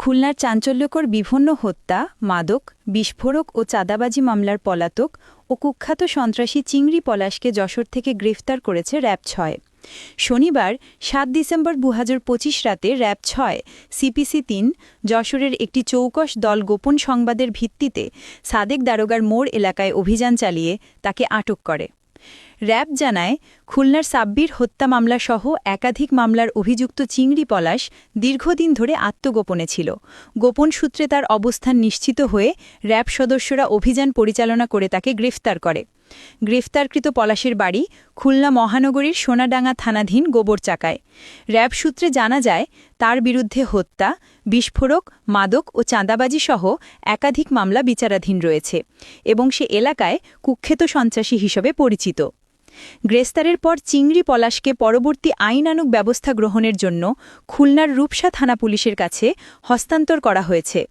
খুলনার চাঞ্চল্যকর বিভিন্ন হত্যা, মাদক, বিস্ফোরক ও চাঁদাবাজি মামলার পলাতক ও কুখ্যাত সন্ত্রাসী চিংড়ি পলাশকে যশোর থেকে গ্রেফতার করেছে র‍্যাব-৬। শনিবার ৭ ডিসেম্বর ২০২৫ রাতে র‍্যাব-৬ সিপিসি-৩ যশোরের একটি চৌকস দল গোপন সংবাদের ভিত্তিতে সাদেক দারোগার মোড় এলাকায় অভিযান চালিয়ে তাকে আটক করে। র‍্যাব জানায়, খুলনার সাব্বির হত্যা মামলাসহ একাধিক মামলার অভিযুক্ত চিংড়ি পলাশ দীর্ঘদিন ধরে আত্মগোপনে ছিল। গোপন সূত্রে তার অবস্থান নিশ্চিত হয়ে র‍্যাব সদস্যরা অভিযান পরিচালনা করে তাকে গ্রেফতার করে। গ্রেফতারকৃত পলাশের বাড়ি খুলনা মহানগরীর সোনাডাঙ্গা থানাধীন গোবরচাকায়। র‍্যাব সূত্রে জানা যায়, তার বিরুদ্ধে হত্যা, বিস্ফোরক, মাদক ও চাঁদাবাজি সহ একাধিক মামলা বিচারাধীন রয়েছে এবং সে এলাকায় কুখ্যাত সন্ত্রাসী হিসেবে পরিচিত। গ্রেফতারের পর চিংড়ি পলাশকে পরবর্তী আইনানুগ ব্যবস্থা গ্রহণের জন্য খুলনার রূপসা থানা পুলিশের কাছে হস্তান্তর করা হয়েছে।